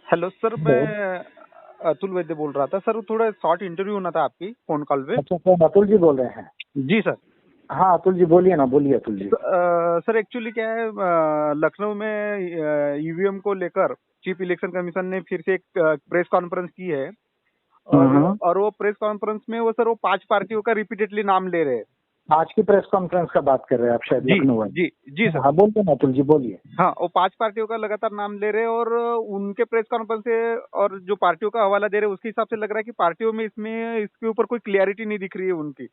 Hello sir, hello. मैं अतुल वैद्य बोल रहा था सर। थोड़ा शॉर्ट इंटरव्यू होना था आपकी फोन कॉल पे। अच्छा सर, अतुल जी बोल रहे हैं? जी सर। हाँ अतुल जी बोलिए ना, बोलिए अतुल जी। सर एक्चुअली क्या है, लखनऊ में ईवीएम को लेकर चीफ इलेक्शन कमीशन ने फिर से एक प्रेस कॉन्फ्रेंस की है। और हम्म। वो प्रेस कॉन्फ्रेंस में वो 5 पार्टियों का रिपीटेडली नाम ले रहे हैं। आज की प्रेस कॉन्फ्रेंस का बात कर रहे हैं आप, शायद जी लखनऊ वाली। जी जी सर। हाँ बोलिए ना अतुल जी, बोलिए। हाँ, वो 5 पार्टियों का लगातार नाम ले रहे हैं और उनके प्रेस कॉन्फ्रेंस से और जो पार्टियों का हवाला दे रहे हैं उसके हिसाब से लग रहा है कि पार्टियों में इसमें इसके ऊपर कोई क्लियरिटी नहीं दिख रही है उनकी।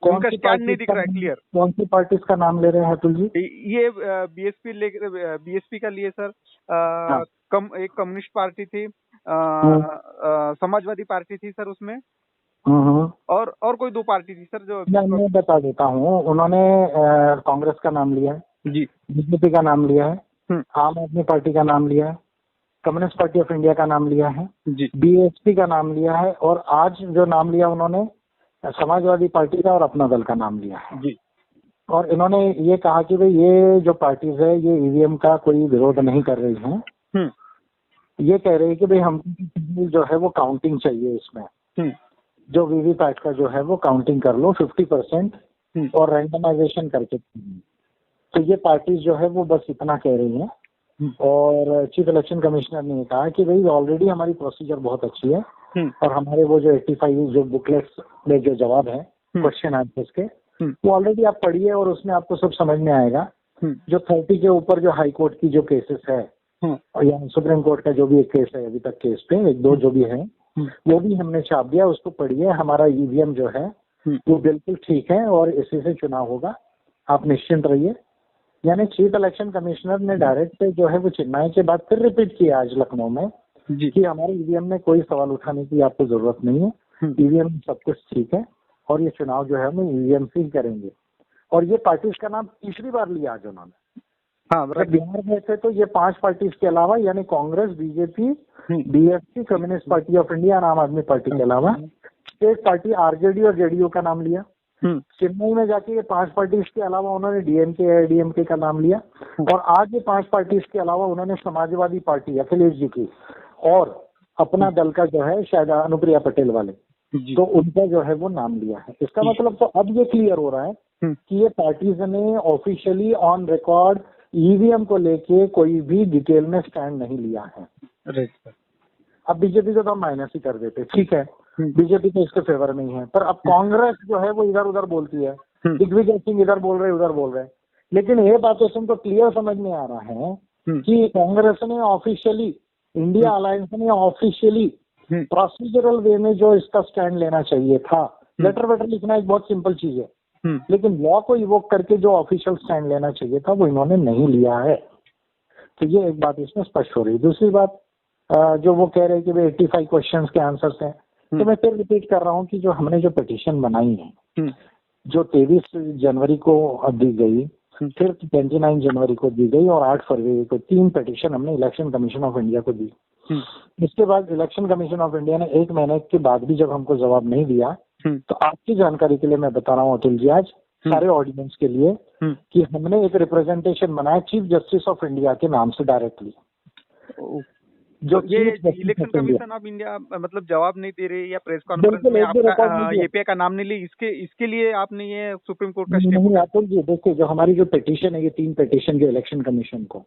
कौन उनका सी स्टैंड पार्टी नहीं दिख रहा है क्लियर। कौन सी पार्टी का नाम ले रहे हैं अतुल जी? ये बीएसपी का लिए सर। हाँ। एक कम्युनिस्ट पार्टी थी, हम्म। समाजवादी पार्टी थी सर उसमें। हम्म। और कोई 2 पार्टी थी सर जो मैं बता देता हूँ। उन्होंने कांग्रेस का नाम लिया है, जी। बीजेपी का नाम लिया है, हम्म। आम आदमी पार्टी का नाम लिया है, कम्युनिस्ट पार्टी ऑफ इंडिया का नाम लिया है, जी बीएसपी का नाम लिया है, और आज जो नाम लिया उन्होंने समाजवादी पार्टी का और अपना दल का नाम लिया है। जी। और इन्होंने ये कहा कि भाई ये जो पार्टीज है ये ईवीएम का कोई विरोध नहीं कर रही हैं। हम्म। ये कह रही है कि भाई हमको जो है वो काउंटिंग चाहिए इसमें, हम्म। जो वीवीपैट का जो है वो काउंटिंग कर लो 50% और रैंडमाइजेशन करके। तो ये पार्टीज जो है वो बस इतना कह रही हैं। और चीफ इलेक्शन कमिश्नर ने कहा कि भाई ऑलरेडी हमारी प्रोसीजर बहुत अच्छी है और हमारे वो जो 85 जो बुकलेट्स में जो जवाब है क्वेश्चन आंसर्स के, वो ऑलरेडी आप पढ़िए और उसमें आपको सब समझ में आएगा। जो 30 के ऊपर जो हाई कोर्ट की जो केसेस है और या सुप्रीम कोर्ट का जो भी एक केस है अभी तक केस पे 1-2 जो भी है वो भी हमने छाप दिया, उसको पढ़िए। हमारा ईवीएम जो है वो बिल्कुल ठीक है और इसी से चुनाव होगा, आप निश्चिंत रहिए। यानी चीफ इलेक्शन कमिश्नर ने डायरेक्ट जो है वो चेन्नई के बाद फिर रिपीट किया आज लखनऊ में कि हमारे ईवीएम में कोई सवाल उठाने की आपको जरूरत नहीं है, ईवीएम में सब कुछ ठीक है और ये चुनाव जो है हम ईवीएम से ही करेंगे। और ये पार्टीज का नाम तीसरी बार लिया आज उन्होंने। हाँ, जब बिहार में थे तो ये 5 पार्टीज के अलावा यानी Congress, BJP, BSP, communist party of India और आम आदमी पार्टी के अलावा स्टेट पार्टी आरजेडी और जेडीयू का नाम लिया। चेन्नई में जाके ये 5 पार्टीज के अलावा उन्होंने डीएमके, एआईडीएमके का नाम लिया और आज ये 5 पार्टीज के अलावा उन्होंने समाजवादी पार्टी अखिलेश जी की और अपना दल का जो है शायद अनुप्रिया पटेल वाले, तो उनका जो है वो नाम लिया है। इसका मतलब तो अब ये क्लियर हो रहा है कि ये पार्टीज ने ऑफिशियली ऑन रिकॉर्ड ईवीएम को लेके कोई भी डिटेल में स्टैंड नहीं लिया है। अब बीजेपी को तो हम माइनस ही कर देते, ठीक है, बीजेपी तो इसके फेवर में ही है, पर अब कांग्रेस जो है वो इधर उधर बोलती है, दिग्विजय सिंह इधर बोल रहे उधर बोल रहे, लेकिन ये बातों से हमको क्लियर समझ में आ रहा है कि कांग्रेस ने ऑफिशियली, इंडिया अलायंस ने ऑफिशियली प्रोसीजरल वे में जो इसका स्टैंड लेना चाहिए था, लेटर वेटर लिखना एक बहुत सिंपल चीज है, लेकिन लॉ को इवोक करके जो ऑफिशियल स्टैंड लेना चाहिए था वो इन्होंने नहीं लिया है। तो ये एक बात इसमें स्पष्ट हो रही है। दूसरी बात जो वो कह रहे हैं कि भाई 85 क्वेश्चंस के आंसर्स हैं, तो मैं फिर रिपीट कर रहा हूँ कि जो हमने जो पिटीशन बनाई है जो 23 जनवरी को दी गई, फिर 29 जनवरी को दी गई और 8 फरवरी को 3 पिटीशन हमने इलेक्शन कमीशन ऑफ इंडिया को दी। इसके बाद इलेक्शन कमीशन ऑफ इंडिया ने 1 महीने के बाद भी जब हमको जवाब नहीं दिया, तो आपकी जानकारी के लिए मैं बता रहा हूँ अतुल जी आज सारे ऑडियंस के लिए कि हमने एक रिप्रेजेंटेशन बनाया चीफ जस्टिस ऑफ इंडिया के नाम से डायरेक्टली। जो ये इलेक्शन कमीशन ऑफ इंडिया मतलब जवाब नहीं दे रही या प्रेस कॉन्फ्रेंस में आपका एपीआई का नाम नहीं ली, इसके लिए आपने ये सुप्रीम कोर्ट का स्टेप नहीं अतुल जी, देखिए जो हमारी जो पिटीशन है ये 3 पिटीशन जो इलेक्शन कमीशन को,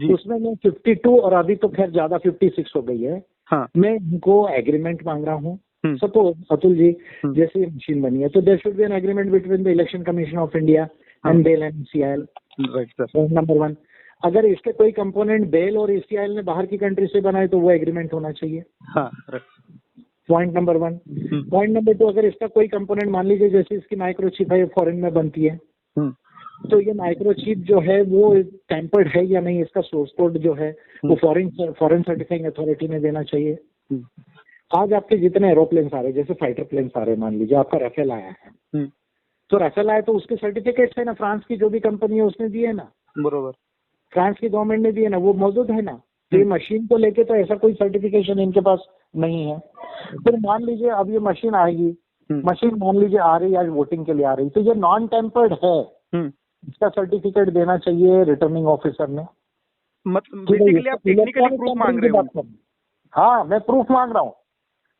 उसमें मैं 52 और अभी तो खैर ज्यादा 56 हो गई है। मैं इनको एग्रीमेंट मांग रहा हूँ। सपोज अतुल जी जैसे मशीन बनी है तो there should be an agreement between the election commission of India and BEL and ECIL, number 1। अगर इसके कोई कंपोनेंट बेल और ईसीआईएल ने बाहर की कंट्री से बनाए तो वो एग्रीमेंट होना चाहिए, पॉइंट नंबर 1। पॉइंट नंबर 2, अगर इसका कोई कंपोनेंट मान लीजिए जैसे इसकी माइक्रोचिप है फॉरेन में बनती है, तो ये माइक्रोचिप जो है वो टेम्पर्ड है या नहीं, इसका सोर्स कोड जो है वो फॉरेन सर्टिफाइंग अथॉरिटी ने देना चाहिए। आज आपके जितने एरोप्लेन आ रहे जैसे फाइटर प्लेन आ रहे, मान लीजिए आपका राफेल आया है, तो राफेल आया तो उसके सर्टिफिकेट्स है ना, फ्रांस की जो भी कंपनी है उसने दिए ना, बरोबर, फ्रांस की गवर्नमेंट ने दिए ना, वो मौजूद है ना। तो ये मशीन को लेके तो ऐसा कोई सर्टिफिकेशन इनके पास नहीं है। फिर मान लीजिए अब ये मशीन आएगी, मशीन मान लीजिए आ रही है आज वोटिंग के लिए आ रही, तो ये नॉन टेम्पर्ड है, इसका सर्टिफिकेट देना चाहिए रिटर्निंग ऑफिसर ने। मतलब बेसिकली आप टेक्निकली प्रूफ मांग रहे हो। हाँ, मैं प्रूफ मांग रहा हूँ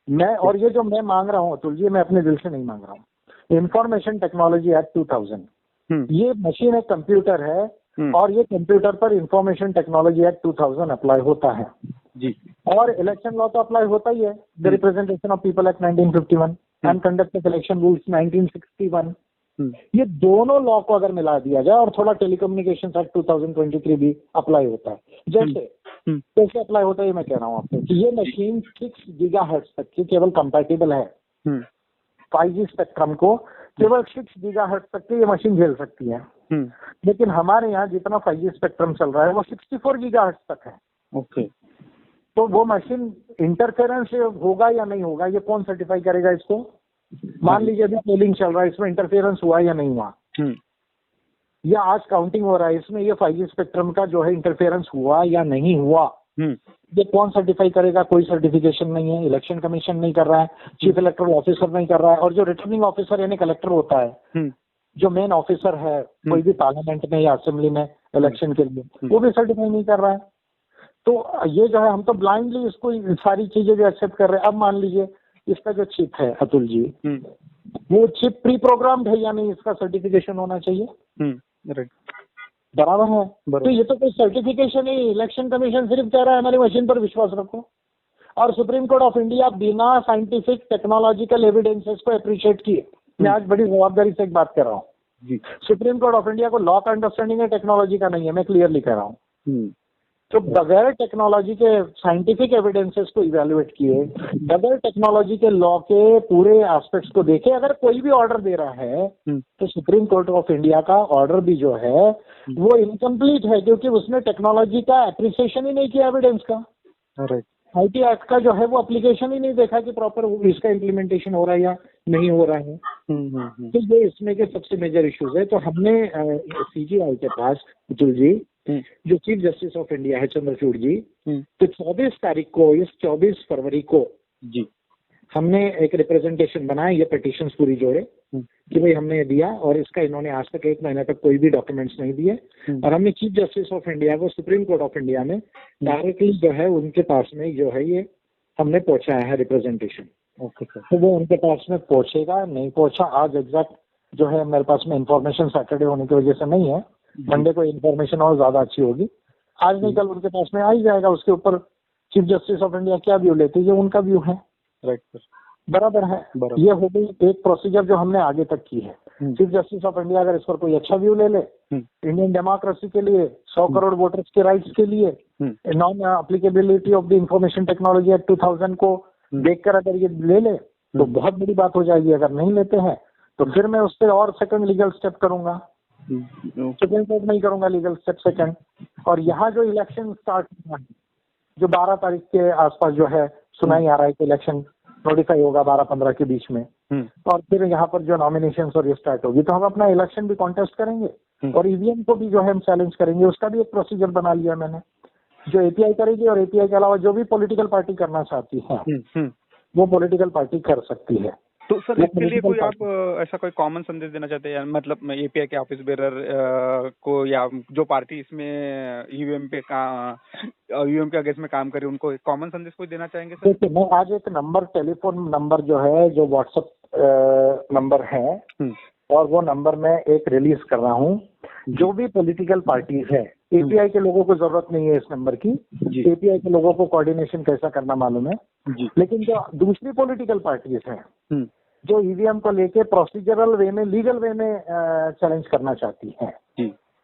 मैं, और ये जो मैं मांग रहा हूँ अतुल जी, मैं अपने दिल से नहीं मांग रहा हूँ। इंफॉर्मेशन टेक्नोलॉजी एक्ट 2000, ये मशीन एक कंप्यूटर है और ये कंप्यूटर पर इंफॉर्मेशन टेक्नोलॉजी एक्ट 2000 अप्लाई होता है जी। और इलेक्शन लॉ तो अप्लाई होता ही है, the representation of people act 1951 and conduct of election rules 1961। ये दोनों लॉ को अगर मिला दिया जाए और थोड़ा टेलीकम्युनिकेशन एक्ट 2023 भी अप्लाई होता है, जैसे कैसे अप्लाई होता है ये मैं कह रहा हूँ आपको कि ये मशीन 6 गीगाहर्ट्ज तक की केवल कंपैटिबल है। 5G स्पेक्ट्रम को केवल 6 गीगाहर्ट्ज तक की ये मशीन झेल सकती है, लेकिन हमारे यहाँ जितना 5G स्पेक्ट्रम चल रहा है वो 64 गीगाहर्ट्ज तक है। ओके, तो वो मशीन इंटरफेरेंस होगा या नहीं होगा, ये कौन सर्टिफाई करेगा इसको? मान लीजिए अभी पोलिंग चल रहा है, इसमें इंटरफेरेंस हुआ या नहीं हुआ, या आज काउंटिंग हो रहा है, इसमें ये 5G स्पेक्ट्रम का जो है इंटरफेरेंस हुआ या नहीं हुआ, ये कौन सर्टिफाई करेगा? कोई सर्टिफिकेशन नहीं है, इलेक्शन कमीशन नहीं कर रहा है, चीफ इलेक्टोरल ऑफिसर नहीं कर रहा है, और जो रिटर्निंग ऑफिसर यानी कलेक्टर होता है, जो मेन ऑफिसर है कोई भी पार्लियामेंट में या असेंबली में इलेक्शन के लिए, वो भी सर्टिफाई नहीं कर रहा है। तो ये जो है हम तो ब्लाइंडली इसको सारी चीजें जो एक्सेप्ट कर रहे हैं। अब मान लीजिए इसका जो चिप है अतुल जी, वो चिप प्री प्रोग्राम्ड है या नहीं, इसका सर्टिफिकेशन होना चाहिए। बराबर है। तो ये तो कोई सर्टिफिकेशन ही, इलेक्शन कमीशन सिर्फ कह रहा है हमारी मशीन पर विश्वास रखो, और सुप्रीम कोर्ट ऑफ इंडिया बिना साइंटिफिक टेक्नोलॉजिकल एविडेंसेस को अप्रिशिएट किए, मैं आज बड़ी जवाबदारी से एक बात कर रहा हूँ, सुप्रीम कोर्ट ऑफ इंडिया को लॉ का अंडरस्टैंडिंग है, टेक्नोलॉजी का नहीं है, मैं क्लियरली कह रहा हूँ। तो बगैर टेक्नोलॉजी के साइंटिफिक एविडेंसेस को इवैल्यूएट किए, बगैर टेक्नोलॉजी के लॉ के पूरे एस्पेक्ट्स को देखे अगर कोई भी ऑर्डर दे रहा है, तो सुप्रीम कोर्ट ऑफ इंडिया का ऑर्डर भी जो है वो इनकम्प्लीट है, क्योंकि उसने टेक्नोलॉजी का एप्रिसिएशन ही नहीं किया एविडेंस का। आईटी एक्ट का जो है वो एप्लीकेशन ही नहीं देखा कि प्रॉपर इसका इम्प्लीमेंटेशन हो रहा है या नहीं हो रहा है। तो ये इसमें के सबसे मेजर इश्यूज है। तो हमने सीजीआई के पास अतुल जी, जो चीफ जस्टिस ऑफ इंडिया है चंद्रचूड़ जी, तो 24 तारीख को, इस 24 फरवरी को जी हमने एक रिप्रेजेंटेशन बनाया, ये पिटीशंस पूरी जोड़े कि भाई हमने दिया, और इसका इन्होंने आज तक 1 महीने तक कोई भी डॉक्यूमेंट्स नहीं दिए, और हमने चीफ जस्टिस ऑफ इंडिया को सुप्रीम कोर्ट ऑफ इंडिया में डायरेक्टली जो है उनके पास में जो है ये हमने पहुंचाया है रिप्रेजेंटेशन। Okay sir. तो वो उनके पास में पहुंचेगा, नहीं पहुंचा आज एग्जैक्ट जो है मेरे पास में इंफॉर्मेशन सैटरडे होने की वजह से नहीं है, मंडे को इन्फॉर्मेशन और ज्यादा अच्छी होगी, आज नहीं कल उनके पास में आ ही जाएगा। उसके ऊपर चीफ जस्टिस ऑफ इंडिया क्या व्यू लेते हैं, ये उनका व्यू है। राइट सर, बराबर है। ये हो गई एक प्रोसीजर जो हमने आगे तक की है। चीफ जस्टिस ऑफ इंडिया अगर इस पर कोई अच्छा व्यू ले ले, इंडियन डेमोक्रेसी के लिए, 100 करोड़ वोटर्स के राइट्स के लिए, non applicability of the information technology act 2000 को देखकर अगर ये ले ले तो बहुत बड़ी बात हो जाएगी। अगर नहीं लेते हैं तो फिर मैं उस पर और सेकंड लीगल स्टेप करूंगा, सुप्रीम कोर्ट नहीं करूंगा लीगल स्टेप सेकंड। और यहाँ जो इलेक्शन स्टार्ट हुआ है, जो 12 तारीख के आसपास जो है सुनाई आ रहा है कि इलेक्शन नोटिफाई होगा 12-15 के बीच में, और फिर यहाँ पर जो नॉमिनेशन और ये स्टार्ट होगी, तो हम अपना इलेक्शन भी कॉन्टेस्ट करेंगे और ईवीएम को भी जो है हम चैलेंज करेंगे। उसका भी एक प्रोसीजर बना लिया मैंने, जो एपीआई करेगी, और एपीआई के अलावा जो भी पॉलिटिकल पार्टी करना चाहती है वो पॉलिटिकल पार्टी कर सकती है। तो सर इसके लिए कोई आप ऐसा कोई कॉमन संदेश देना चाहते हैं, मतलब एपीआई के ऑफिस बेरर को, या जो पार्टी इसमें ईवीएम के अगेंस्ट में काम करे, उनको कॉमन संदेश कोई देना चाहेंगे सर? देखिए, मैं आज एक नंबर, टेलीफोन नंबर जो है, जो व्हाट्सएप नंबर है, और वो नंबर मैं एक रिलीज कर रहा हूँ। जो भी पॉलिटिकल पार्टीज है, एपीआई के लोगों को जरूरत नहीं है इस नंबर की, एपीआई के लोगों को कोऑर्डिनेशन कैसा करना मालूम है, लेकिन जो दूसरी पॉलिटिकल पार्टीज हैं जो ईवीएम को लेके प्रोसीजरल वे में, लीगल वे में चैलेंज करना चाहती हैं,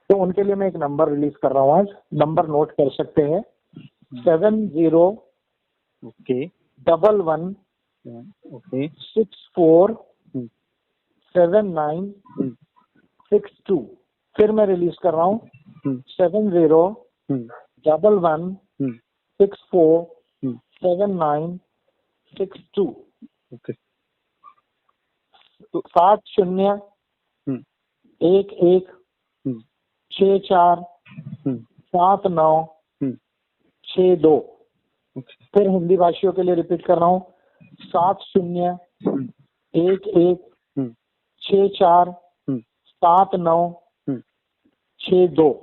तो उनके लिए मैं एक नंबर रिलीज कर रहा हूँ आज। नंबर नोट कर सकते हैं, 70 11 64 7962। फिर मैं रिलीज कर रहा हूँ, 70 11 64 7962। 70 11 64 79 62। फिर हिंदी भाषियों के लिए रिपीट कर रहा हूँ, 70 11 64 79 62।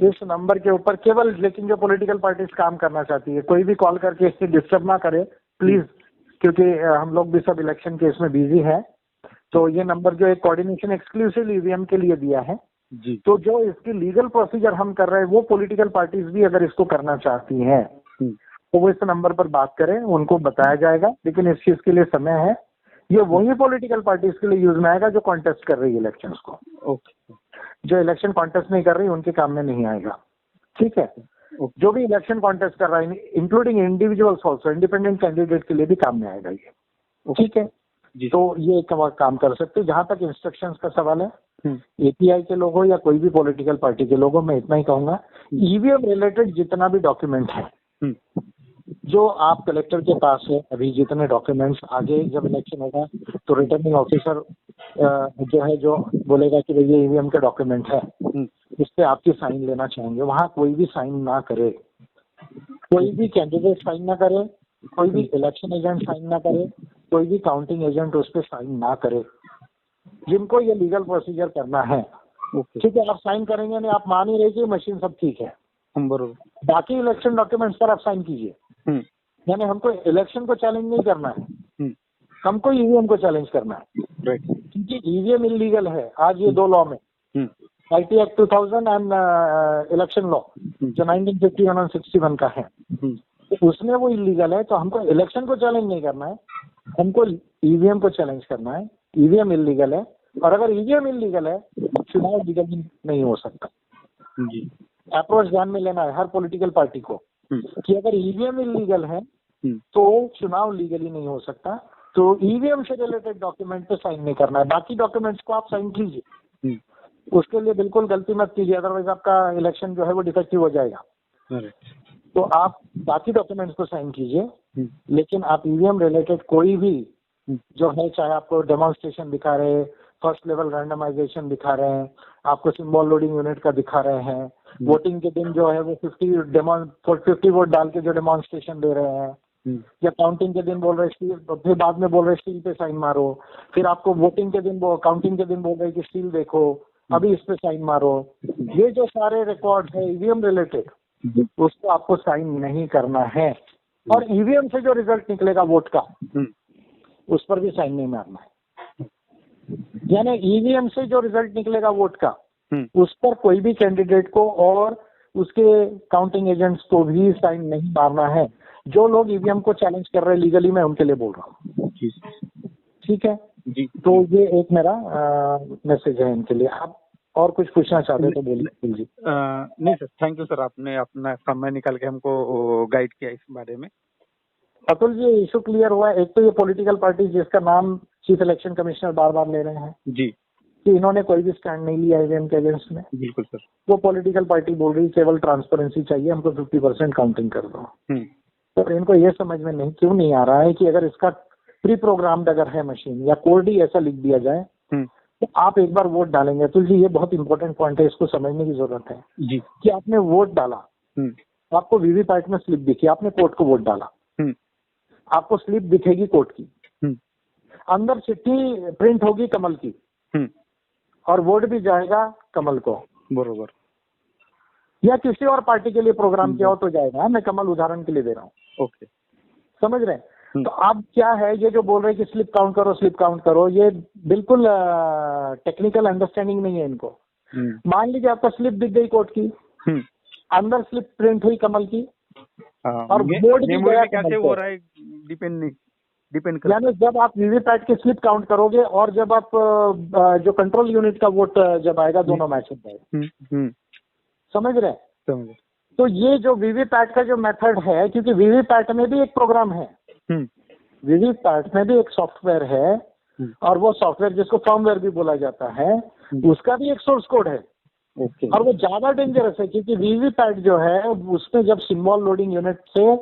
इस नंबर के ऊपर केवल, लेकिन जो पॉलिटिकल पार्टीज काम करना चाहती है, कोई भी कॉल करके इससे डिस्टर्ब ना करे प्लीज, क्योंकि हम लोग भी सब इलेक्शन के इसमें बिजी है। तो ये नंबर जो एक कोऑर्डिनेशन एक्सक्लूसिवली ईवीएम के लिए दिया है जी। तो जो इसकी लीगल प्रोसीजर हम कर रहे हैं, वो पॉलिटिकल पार्टीज भी अगर इसको करना चाहती हैं तो वो इस नंबर पर बात करें, उनको बताया जाएगा। लेकिन इस चीज के लिए समय है, ये वही पॉलिटिकल पार्टीज के लिए यूज में आएगा जो कॉन्टेस्ट कर रही है इलेक्शंस को। ओके। जो इलेक्शन कॉन्टेस्ट नहीं कर रही उनके काम में नहीं आएगा, ठीक है। जो भी इलेक्शन कॉन्टेस्ट कर रहा है including individuals also, independent candidate के लिए भी काम में आएगा ये, ठीक है। तो ये काम कर सकते हैं। जहां तक इंस्ट्रक्शंस का सवाल है, एपीआई के लोगों या कोई भी पॉलिटिकल पार्टी के लोगों, मैं इतना ही कहूंगा, ईवीएम रिलेटेड जितना भी डॉक्यूमेंट है जो आप कलेक्टर के पास है, अभी जितने डॉक्यूमेंट्स, आगे जब इलेक्शन होगा तो रिटर्निंग ऑफिसर जो है जो बोलेगा कि भाई ये ईवीएम के डॉक्यूमेंट है, इस पे आपकी साइन लेना चाहेंगे, वहां कोई भी साइन ना करे, कोई भी कैंडिडेट साइन ना करे, कोई भी इलेक्शन एजेंट साइन ना करे, कोई भी काउंटिंग एजेंट उस पर साइन ना करे। जिनको ये लीगल प्रोसीजर करना है, ठीक है, आप साइन करेंगे नहीं, आप मान ही रहे कि मशीन सब ठीक है, बरोबर, बाकी इलेक्शन डॉक्यूमेंट्स पर आप साइन कीजिए। यानी हमको इलेक्शन को चैलेंज नहीं करना है, हमको ईवीएम को चैलेंज करना है, क्योंकि ईवीएम इलीगल है आज ये दो लॉ में, IT act 2000 and election law जो 1951 और 61 का है, तो उसमें वो इलीगल है। तो हमको इलेक्शन को चैलेंज नहीं करना है, हमको ईवीएम को चैलेंज करना है। ईवीएम इलीगल है, और अगर ईवीएम इलीगल है चुनाव लीगल नहीं हो सकता। अप्रोच ध्यान में लेना है हर पॉलिटिकल पार्टी को कि अगर ईवीएम इलीगल है तो चुनाव लीगली नहीं हो सकता। तो ईवीएम से रिलेटेड डॉक्यूमेंट पे साइन नहीं करना है, बाकी डॉक्यूमेंट्स को आप साइन कीजिए, उसके लिए बिल्कुल गलती मत कीजिए, अदरवाइज आपका इलेक्शन जो है वो डिफेक्टिव हो जाएगा। तो आप बाकी डॉक्यूमेंट्स को साइन कीजिए, लेकिन आप ईवीएम रिलेटेड कोई भी जो है, चाहे आपको डेमोन्स्ट्रेशन दिखा रहे हैं, फर्स्ट लेवल रैंडमाइजेशन दिखा रहे हैं, आपको सिंबल लोडिंग यूनिट का दिखा रहे हैं, वोटिंग के दिन जो है वो 50 वोट डाल के जो डेमोन्स्ट्रेशन दे रहे हैं, या काउंटिंग के दिन बोल रहे स्टील, फिर बाद में बोल रहे स्टील पे साइन मारो, फिर आपको वोटिंग के दिन काउंटिंग के दिन बोल रहे कि स्टील देखो, अभी इस पे साइन मारो। ये जो सारे रिकॉर्ड है ईवीएम रिलेटेड, उसको आपको साइन नहीं करना है। और ईवीएम से जो रिजल्ट निकलेगा वोट का, उस पर भी साइन नहीं मारना है। यानी ईवीएम से जो रिजल्ट निकलेगा वोट का, उस पर कोई भी कैंडिडेट को और उसके काउंटिंग एजेंट्स को भी साइन नहीं मारना है। जो लोग ईवीएम को चैलेंज कर रहे हैं लीगली, मैं उनके लिए बोल रहा हूँ, ठीक है जी। तो ये एक मेरा मैसेज है इनके लिए। आप और कुछ पूछना चाहते हैं तो बोलिए जी। नहीं सर, थैंक यू सर, आपने अपना समय निकाल के हमको गाइड किया इस बारे में। अतुल जी, इशू क्लियर हुआ है। एक तो ये पॉलिटिकल पार्टी जिसका नाम चीफ इलेक्शन कमिश्नर बार बार ले रहे हैं जी कि इन्होंने कोई भी स्टैंड नहीं लिया ईवीएम के अगेंस्ट में, बिल्कुल सर, वो पॉलिटिकल पार्टी बोल रही केवल ट्रांसपेरेंसी चाहिए, हमको 50% काउंटिंग कर दो। तो इनको ये समझ में क्यों नहीं आ रहा है कि अगर इसका प्री प्रोग्राम्ड अगर है मशीन, या कोड ही ऐसा लिख दिया जाए तो आप एक बार वोट डालेंगे। अतुल जी, ये बहुत इंपॉर्टेंट पॉइंट है, इसको समझने की जरूरत है जी। कि आपने वोट डाला, आपको वीवीपैट में स्लिप दिखी, आपने कोर्ट को वोट डाला, आपको स्लिप दिखेगी कोर्ट की, अंदर चिट्ठी प्रिंट होगी कमल की, और वोट भी जाएगा कमल को, बरोबर, या किसी और पार्टी के लिए प्रोग्राम किया हो तो जाएगा। मैं कमल उदाहरण के लिए दे रहा हूँ, ओके, समझ रहे हैं। तो अब क्या है, ये जो बोल रहे हैं कि स्लिप काउंट करो, स्लिप काउंट करो, ये बिल्कुल टेक्निकल अंडरस्टैंडिंग नहीं है इनको। मान लीजिए आपका स्लिप दिख गई कोर्ट की, अंदर स्लिप प्रिंट हुई कमल की, और वोट भी गया कैसे हो रहा है, डिपेंड यानी जब आप वीवीपैट की स्लिप काउंट करोगे और जब आप जो कंट्रोल यूनिट का वोट जब आएगा, दोनों मैच हो जाएगा। समझ रहे हैं। तो ये जो वीवीपैट का जो मेथड है, क्योंकि वीवीपैट में भी एक प्रोग्राम है, वीवीपैट में भी एक सॉफ्टवेयर है, और वो सॉफ्टवेयर जिसको फर्मवेयर भी बोला जाता है, उसका भी एक सोर्स कोड है। और वो ज्यादा डेंजरस है, क्योंकि वीवीपैट जो है उसमें जब सिंबल लोडिंग यूनिट से,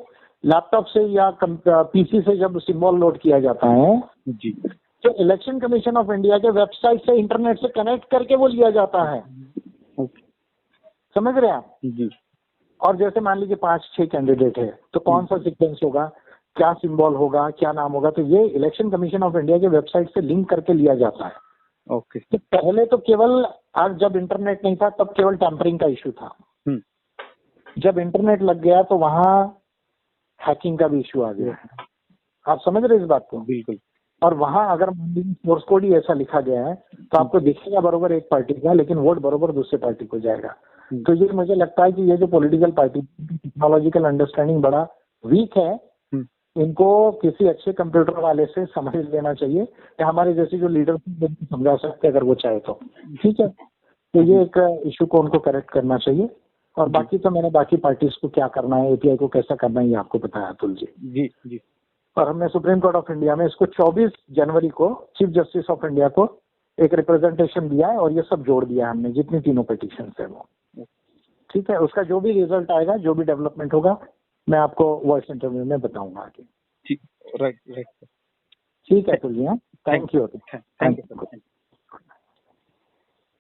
लैपटॉप से या पीसी से जब सिंबल लोड किया जाता है जी, तो इलेक्शन कमीशन ऑफ इंडिया के वेबसाइट से, इंटरनेट से कनेक्ट करके वो लिया जाता है। समझ रहे हैं आप जी। और जैसे मान लीजिए 5-6 कैंडिडेट है, तो कौन सा सीक्वेंस होगा, क्या सिंबल होगा, क्या नाम होगा, तो ये इलेक्शन कमीशन ऑफ इंडिया के वेबसाइट से लिंक करके लिया जाता है। ओके। तो पहले तो केवल, आज जब इंटरनेट नहीं था तब केवल टैंपरिंग का इशू था, जब इंटरनेट लग गया तो वहां हैकिंग का भी इश्यू आ गया है। आप समझ रहे इस बात को? बिल्कुल। और वहां अगर सोर्स कोड ही ऐसा लिखा गया है तो आपको दिखेगा बरोबर एक पार्टी का, लेकिन वोट बरोबर दूसरे पार्टी को जाएगा। तो ये मुझे लगता है कि ये जो पॉलिटिकल पार्टी टेक्नोलॉजिकल अंडरस्टैंडिंग बड़ा वीक है, इनको किसी अच्छे कंप्यूटर वाले से समझ लेना चाहिए, या हमारे जैसे जो लीडर समझा सकते हैं अगर वो चाहे तो। ठीक है, तो ये एक इशू को उनको करेक्ट करना चाहिए। और बाकी तो मैंने बाकी पार्टीज को क्या करना है, एपीआई को कैसा करना है, ये आपको बताया अतुल जी। जी। और हमने सुप्रीम कोर्ट ऑफ इंडिया में इसको 24 जनवरी को चीफ जस्टिस ऑफ इंडिया को एक रिप्रेजेंटेशन दिया है, और ये सब जोड़ दिया है हमने, जितनी तीनों पिटीशन है वो। ठीक है, उसका जो भी रिजल्ट आएगा, जो भी डेवलपमेंट होगा, मैं आपको वॉइस इंटरव्यू में बताऊंगा आगे। ठीक, राइट। ठीक है अतुल जी, हाँ, थैंक यू।